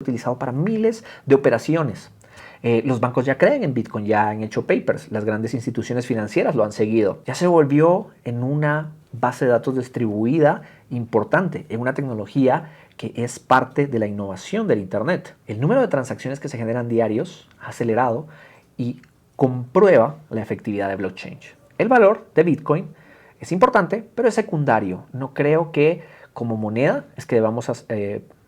utilizado para miles de operaciones. Los bancos ya creen en Bitcoin, ya han hecho papers, las grandes instituciones financieras lo han seguido. Ya se volvió en una base de datos distribuida importante, en una tecnología que es parte de la innovación del Internet. El número de transacciones que se generan diarios ha acelerado y comprueba la efectividad de blockchain. El valor de Bitcoin es importante, pero es secundario. No creo que como moneda es que debamos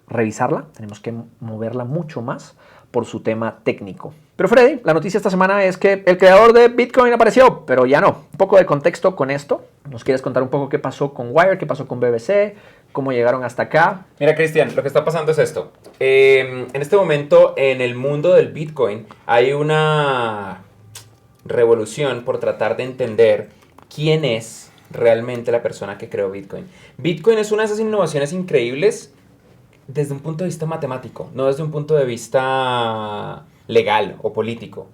revisarla, tenemos que moverla mucho más por su tema técnico. Pero Freddy, la noticia esta semana es que el creador de Bitcoin apareció, pero ya no. Un poco de contexto con esto. ¿Nos quieres contar un poco qué pasó con Wire, qué pasó con BBC, cómo llegaron hasta acá? Mira, Cristian, lo que está pasando es esto. En este momento, en el mundo del Bitcoin, hay una revolución por tratar de entender quién es realmente la persona que creó Bitcoin. Bitcoin es una de esas innovaciones increíbles desde un punto de vista matemático, no desde un punto de vista legal o político.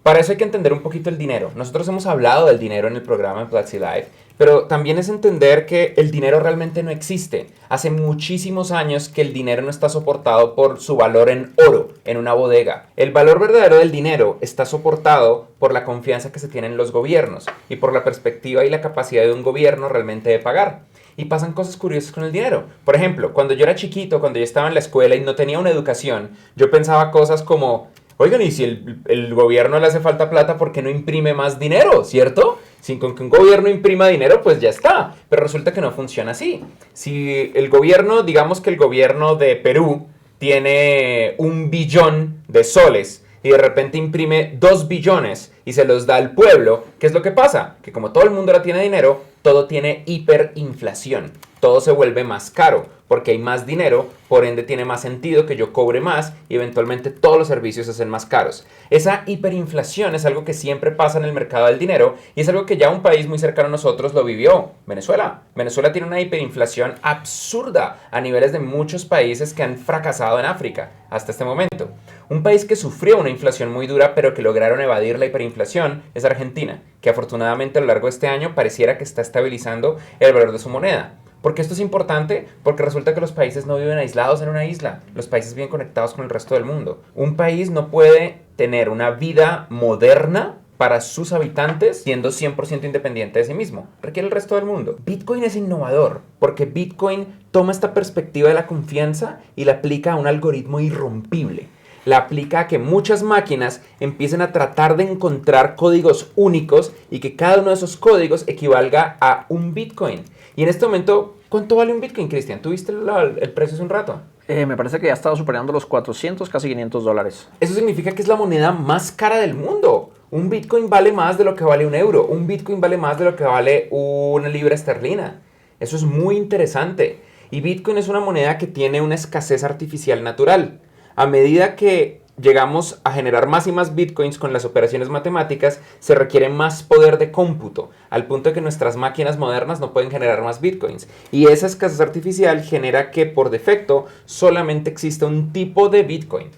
Para eso hay que entender un poquito el dinero. Nosotros hemos hablado del dinero en el programa en Platzi Live, pero también es entender que el dinero realmente no existe. Hace muchísimos años que el dinero no está soportado por su valor en oro, en una bodega. El valor verdadero del dinero está soportado por la confianza que se tiene en los gobiernos y por la perspectiva y la capacidad de un gobierno realmente de pagar. Y pasan cosas curiosas con el dinero. Por ejemplo, cuando yo era chiquito, cuando yo estaba en la escuela y no tenía una educación, yo pensaba cosas como: oigan, y si el gobierno le hace falta plata, ¿por qué no imprime más dinero? ¿Cierto? Si con que un gobierno imprima dinero, pues ya está. Pero resulta que no funciona así. Si el gobierno, digamos que el gobierno de Perú tiene 1 billón de soles y de repente imprime 2 billones y se los da al pueblo, ¿qué es lo que pasa? Que como todo el mundo ahora tiene dinero, todo tiene hiperinflación. Todo se vuelve más caro porque hay más dinero, por ende tiene más sentido que yo cobre más y eventualmente todos los servicios se hacen más caros. Esa hiperinflación es algo que siempre pasa en el mercado del dinero y es algo que ya un país muy cercano a nosotros lo vivió, Venezuela. Venezuela tiene una hiperinflación absurda a niveles de muchos países que han fracasado en África hasta este momento. Un país que sufrió una inflación muy dura pero que lograron evadir la hiperinflación es Argentina, que afortunadamente a lo largo de este año pareciera que está estabilizando el valor de su moneda. ¿Por qué esto es importante? Porque resulta que los países no viven aislados en una isla, los países viven conectados con el resto del mundo. Un país no puede tener una vida moderna para sus habitantes siendo 100% independiente de sí mismo. Requiere el resto del mundo. Bitcoin es innovador porque Bitcoin toma esta perspectiva de la confianza y la aplica a un algoritmo irrompible. La aplica a que muchas máquinas empiecen a tratar de encontrar códigos únicos y que cada uno de esos códigos equivalga a un Bitcoin. Y en este momento, ¿cuánto vale un Bitcoin, Cristian? ¿Tú viste el precio hace un rato? Me parece que ya ha estado superando los 400, casi $500. Eso significa que es la moneda más cara del mundo. Un Bitcoin vale más de lo que vale un euro. Un Bitcoin vale más de lo que vale una libra esterlina. Eso es muy interesante. Y Bitcoin es una moneda que tiene una escasez artificial natural. A medida que llegamos a generar más y más bitcoins con las operaciones matemáticas, se requiere más poder de cómputo, al punto de que nuestras máquinas modernas no pueden generar más bitcoins. Y esa escasez artificial genera que por defecto solamente exista un tipo de bitcoin.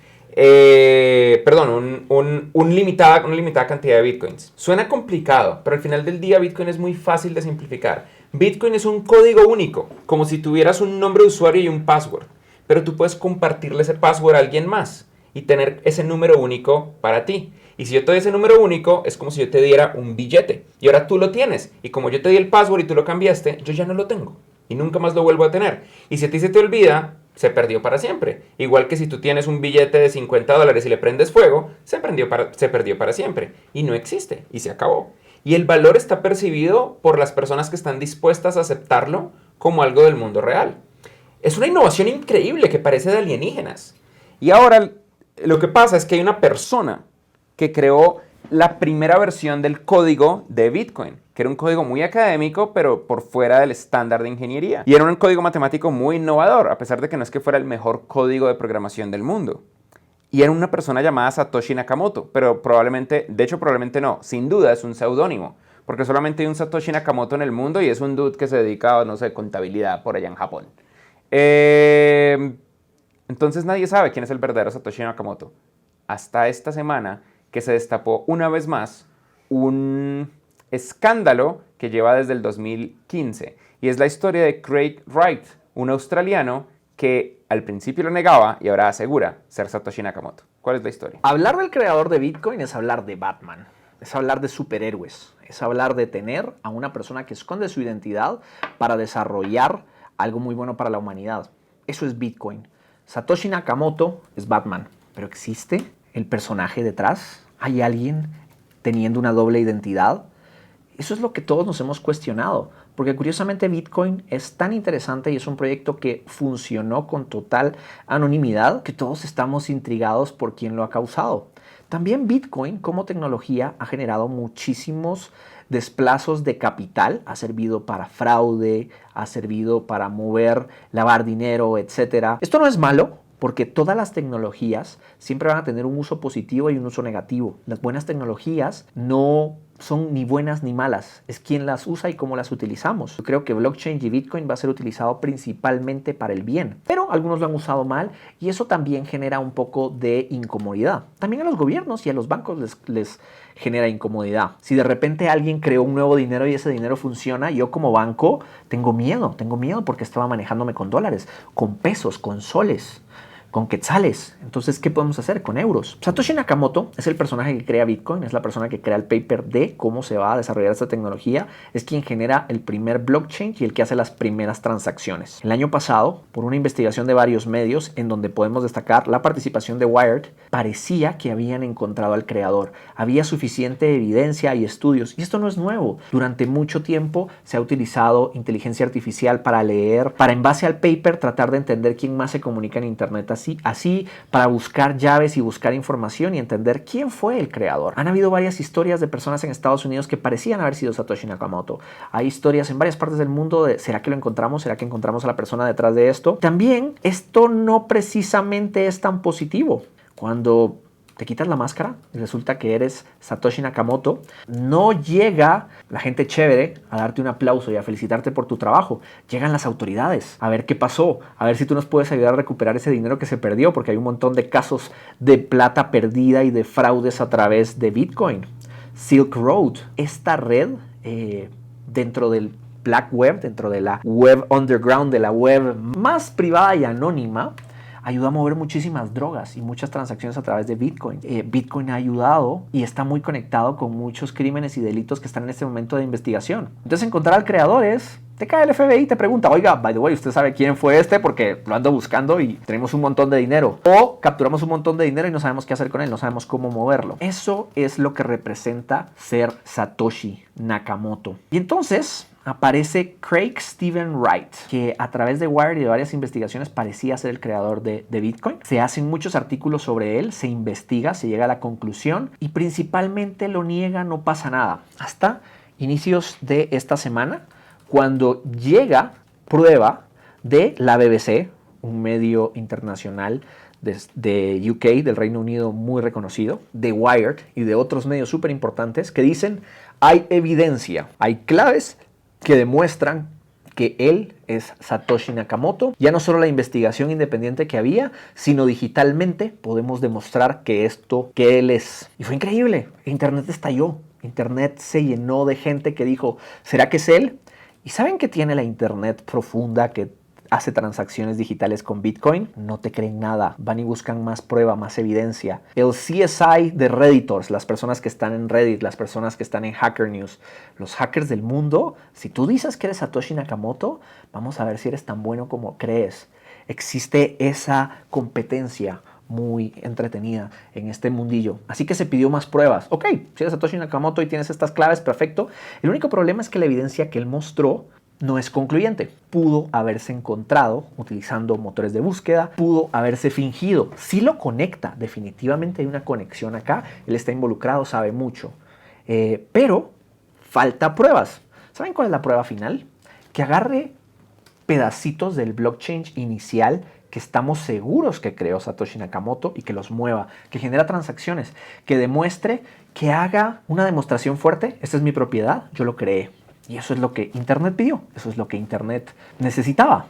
Una limitada cantidad de bitcoins. Suena complicado, pero al final del día Bitcoin es muy fácil de simplificar. Bitcoin es un código único, como si tuvieras un nombre de usuario y un password. Pero tú puedes compartirle ese password a alguien más y tener ese número único para ti. Y si yo te doy ese número único, es como si yo te diera un billete. Y ahora tú lo tienes. Y como yo te di el password y tú lo cambiaste, yo ya no lo tengo. Y nunca más lo vuelvo a tener. Y si a ti se te olvida, se perdió para siempre. Igual que si tú tienes un billete de $50 y le prendes fuego, se perdió para siempre. Y no existe. Y se acabó. Y el valor está percibido por las personas que están dispuestas a aceptarlo como algo del mundo real. Es una innovación increíble que parece de alienígenas. Y ahora lo que pasa es que hay una persona que creó la primera versión del código de Bitcoin, que era un código muy académico, pero por fuera del estándar de ingeniería. Y era un código matemático muy innovador, a pesar de que no es que fuera el mejor código de programación del mundo. Y era una persona llamada Satoshi Nakamoto, pero probablemente no, sin duda es un seudónimo, porque solamente hay un Satoshi Nakamoto en el mundo y es un dude que se dedica a, no sé, contabilidad por allá en Japón. Entonces nadie sabe quién es el verdadero Satoshi Nakamoto. Hasta esta semana que se destapó una vez más un escándalo que lleva desde el 2015. Y es la historia de Craig Wright, un australiano que al principio lo negaba y ahora asegura ser Satoshi Nakamoto. ¿Cuál es la historia? Hablar del creador de Bitcoin es hablar de Batman, es hablar de superhéroes, es hablar de tener a una persona que esconde su identidad para desarrollar algo muy bueno para la humanidad. Eso es Bitcoin. Satoshi Nakamoto es Batman, pero ¿existe el personaje detrás? ¿Hay alguien teniendo una doble identidad? Eso es lo que todos nos hemos cuestionado, porque curiosamente Bitcoin es tan interesante y es un proyecto que funcionó con total anonimidad que todos estamos intrigados por quién lo ha causado. También Bitcoin como tecnología ha generado muchísimos desplazos de capital, ha servido para fraude, ha servido para mover, lavar dinero, etc. Esto no es malo, porque todas las tecnologías siempre van a tener un uso positivo y un uso negativo. Las buenas tecnologías no son ni buenas ni malas, es quién las usa y cómo las utilizamos. Yo creo que blockchain y Bitcoin va a ser utilizado principalmente para el bien, pero algunos lo han usado mal y eso también genera un poco de incomodidad. También a los gobiernos y a los bancos les genera incomodidad. Si de repente alguien creó un nuevo dinero y ese dinero funciona, yo como banco tengo miedo porque estaba manejándome con dólares, con pesos, con soles, con quetzales. Entonces, ¿qué podemos hacer con euros? Satoshi Nakamoto es el personaje que crea Bitcoin, es la persona que crea el paper de cómo se va a desarrollar esta tecnología, es quien genera el primer blockchain y el que hace las primeras transacciones. El año pasado, por una investigación de varios medios, en donde podemos destacar la participación de Wired, parecía que habían encontrado al creador. Había suficiente evidencia y estudios, y esto no es nuevo. Durante mucho tiempo se ha utilizado inteligencia artificial para leer, para en base al paper tratar de entender quién más se comunica en Internet así para buscar llaves y buscar información y entender quién fue el creador. Han habido varias historias de personas en Estados Unidos que parecían haber sido Satoshi Nakamoto. Hay historias en varias partes del mundo de ¿será que lo encontramos? ¿Será que encontramos a la persona detrás de esto? También esto no precisamente es tan positivo. Cuando te quitas la máscara y resulta que eres Satoshi Nakamoto, no llega la gente chévere a darte un aplauso y a felicitarte por tu trabajo. Llegan las autoridades a ver qué pasó, a ver si tú nos puedes ayudar a recuperar ese dinero que se perdió, porque hay un montón de casos de plata perdida y de fraudes a través de Bitcoin. Silk Road, esta red dentro del Black Web, dentro de la web underground, de la web más privada y anónima, ayuda a mover muchísimas drogas y muchas transacciones a través de Bitcoin. Bitcoin ha ayudado y está muy conectado con muchos crímenes y delitos que están en este momento de investigación. Entonces encontrar al creador te cae el FBI y te pregunta, oiga, by the way, ¿usted sabe quién fue este? Porque lo ando buscando y tenemos un montón de dinero. O capturamos un montón de dinero y no sabemos qué hacer con él, no sabemos cómo moverlo. Eso es lo que representa ser Satoshi Nakamoto. Y entonces aparece Craig Steven Wright, que a través de Wired y de varias investigaciones parecía ser el creador de Bitcoin. Se hacen muchos artículos sobre él, se investiga, se llega a la conclusión y principalmente lo niega, no pasa nada. Hasta inicios de esta semana, cuando llega prueba de la BBC, un medio internacional de UK, del Reino Unido muy reconocido, de Wired y de otros medios súper importantes que dicen hay evidencia, hay claves que demuestran que él es Satoshi Nakamoto. Ya no solo la investigación independiente que había, sino digitalmente podemos demostrar que él es. Y fue increíble. Internet estalló. Internet se llenó de gente que dijo, ¿será que es él? ¿Y saben que tiene la Internet profunda que hace transacciones digitales con Bitcoin? No te creen nada. Van y buscan más prueba, más evidencia. El CSI de Redditors, las personas que están en Reddit, las personas que están en Hacker News, los hackers del mundo, si tú dices que eres Satoshi Nakamoto, vamos a ver si eres tan bueno como crees. Existe esa competencia muy entretenida en este mundillo. Así que se pidió más pruebas. Ok, si eres Satoshi Nakamoto y tienes estas claves, perfecto. El único problema es que la evidencia que él mostró no es concluyente. Pudo haberse encontrado utilizando motores de búsqueda, pudo haberse fingido. Si lo conecta, definitivamente hay una conexión acá. Él está involucrado, sabe mucho. Pero falta pruebas. ¿Saben cuál es la prueba final? Que agarre pedacitos del blockchain inicial que estamos seguros que creó Satoshi Nakamoto y que los mueva, que genera transacciones, que demuestre, que haga una demostración fuerte. Esta es mi propiedad, yo lo creé. Y eso es lo que Internet pidió, eso es lo que Internet necesitaba.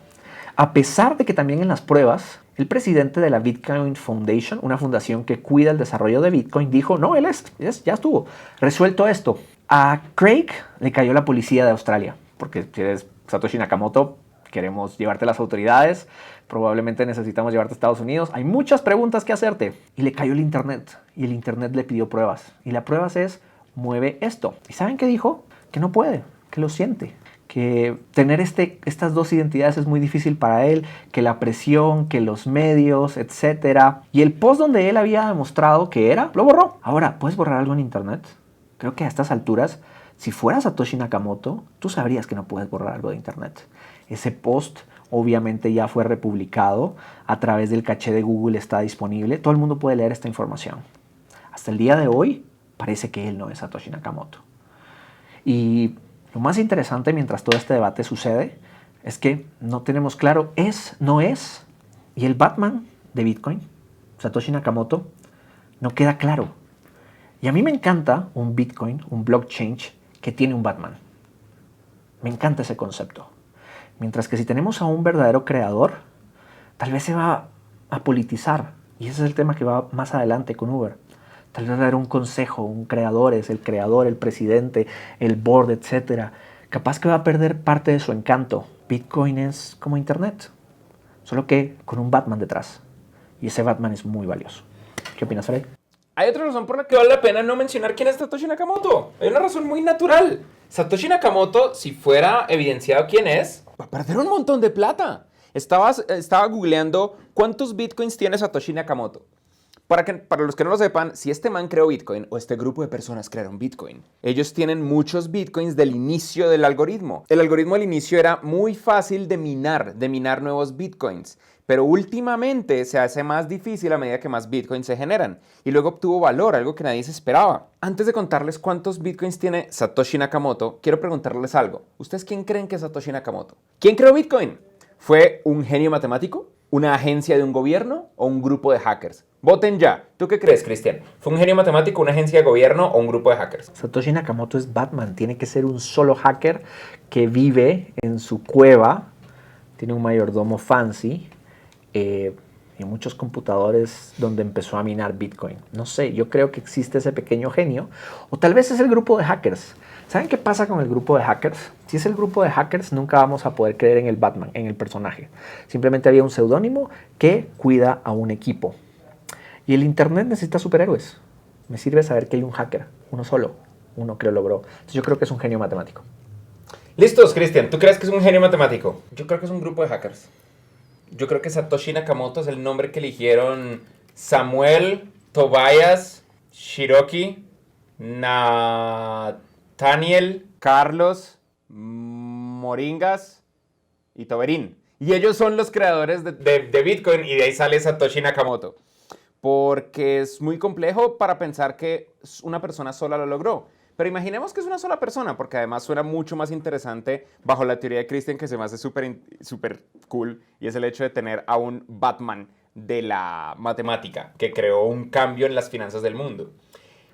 A pesar de que también en las pruebas, el presidente de la Bitcoin Foundation, una fundación que cuida el desarrollo de Bitcoin, dijo, no, ya estuvo, resuelto esto. A Craig le cayó la policía de Australia, porque si eres Satoshi Nakamoto, queremos llevarte a las autoridades, Probablemente necesitamos llevarte a Estados Unidos. Hay muchas preguntas que hacerte. Y le cayó el internet. Y el internet le pidió pruebas. Y la prueba es, mueve esto. ¿Y saben qué dijo? Que no puede, que lo siente. Que tener estas dos identidades es muy difícil para él, que la presión, que los medios, etc. Y el post donde él había demostrado que era, lo borró. Ahora, ¿puedes borrar algo en internet? Creo que a estas alturas, si fueras Satoshi Nakamoto, tú sabrías que no puedes borrar algo de internet. Ese post obviamente ya fue republicado, a través del caché de Google está disponible, todo el mundo puede leer esta información. Hasta el día de hoy parece que él no es Satoshi Nakamoto. Y lo más interesante mientras todo este debate sucede es que no tenemos claro es, no es, y el Batman de Bitcoin, Satoshi Nakamoto, no queda claro. Y a mí me encanta un Bitcoin, un blockchain que tiene un Batman. Me encanta ese concepto. Mientras que si tenemos a un verdadero creador, tal vez se va a politizar. Y ese es el tema que va más adelante con Uber. Tal vez va a haber un consejo, un creador, es el creador, el presidente, el board, etc. Capaz que va a perder parte de su encanto. Bitcoin es como Internet, solo que con un Batman detrás. Y ese Batman es muy valioso. ¿Qué opinas, Fred? Hay otra razón por la que vale la pena no mencionar quién es Satoshi Nakamoto. Hay una razón muy natural. Satoshi Nakamoto, si fuera evidenciado quién es, va a perder un montón de plata. Estaba googleando cuántos bitcoins tiene Satoshi Nakamoto. Para los que no lo sepan, si este man creó Bitcoin o este grupo de personas crearon Bitcoin, ellos tienen muchos Bitcoins del inicio del algoritmo. El algoritmo al inicio era muy fácil de minar nuevos Bitcoins. Pero últimamente se hace más difícil a medida que más Bitcoins se generan. Y luego obtuvo valor, algo que nadie se esperaba. Antes de contarles cuántos Bitcoins tiene Satoshi Nakamoto, quiero preguntarles algo. ¿Ustedes quién creen que es Satoshi Nakamoto? ¿Quién creó Bitcoin? ¿Fue un genio matemático? ¿Una agencia de un gobierno? ¿O un grupo de hackers? Voten ya. ¿Tú qué crees, Cristian? ¿Fue un genio matemático, una agencia de gobierno o un grupo de hackers? Satoshi Nakamoto es Batman. Tiene que ser un solo hacker que vive en su cueva. Tiene un mayordomo fancy. Y muchos computadores donde empezó a minar Bitcoin. No sé, yo creo que existe ese pequeño genio. O tal vez es el grupo de hackers. ¿Saben qué pasa con el grupo de hackers? Si es el grupo de hackers, nunca vamos a poder creer en el Batman, en el personaje. Simplemente había un seudónimo que cuida a un equipo. Y el internet necesita superhéroes. Me sirve saber que hay un hacker, uno solo, uno que lo logró. Entonces yo creo que es un genio matemático. Listos, Cristian. ¿Tú crees que es un genio matemático? Yo creo que es un grupo de hackers. Yo creo que Satoshi Nakamoto es el nombre que eligieron Samuel, Tobias, Shiroki, Nathaniel, Carlos, Moringas y Toberín. Y ellos son los creadores de Bitcoin y de ahí sale Satoshi Nakamoto. Porque es muy complejo para pensar que una persona sola lo logró. Pero imaginemos que es una sola persona, porque además suena mucho más interesante bajo la teoría de Christian, que se me hace súper cool, y es el hecho de tener a un Batman de la matemática, que creó un cambio en las finanzas del mundo.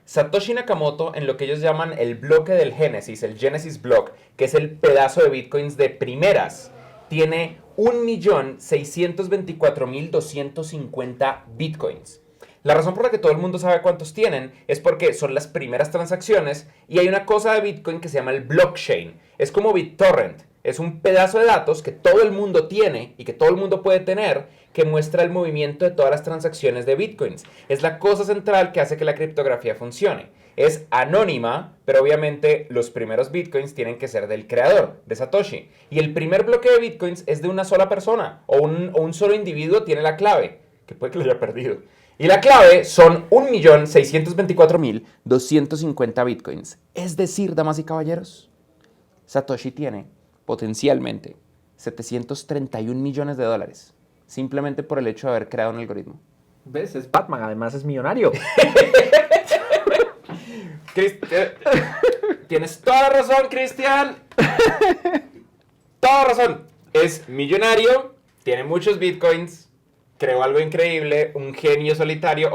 Satoshi Nakamoto, en lo que ellos llaman el bloque del Génesis, el Genesis Block, que es el pedazo de bitcoins de primeras, tiene 1.624.250 bitcoins. La razón por la que todo el mundo sabe cuántos tienen es porque son las primeras transacciones y hay una cosa de Bitcoin que se llama el blockchain. Es como BitTorrent. Es un pedazo de datos que todo el mundo tiene y que todo el mundo puede tener que muestra el movimiento de todas las transacciones de Bitcoins. Es la cosa central que hace que la criptografía funcione. Es anónima, pero obviamente los primeros Bitcoins tienen que ser del creador, de Satoshi. Y el primer bloque de Bitcoins es de una sola persona o un solo individuo tiene la clave, que puede que lo haya perdido. Y la clave son 1.624.250 bitcoins. Es decir, damas y caballeros, Satoshi tiene potencialmente 731 millones de dólares. Simplemente por el hecho de haber creado un algoritmo. ¿Ves? Es Batman, además es millonario. Tienes toda la razón, Cristian. Toda razón. Es millonario, tiene muchos bitcoins. Creó algo increíble, un genio solitario.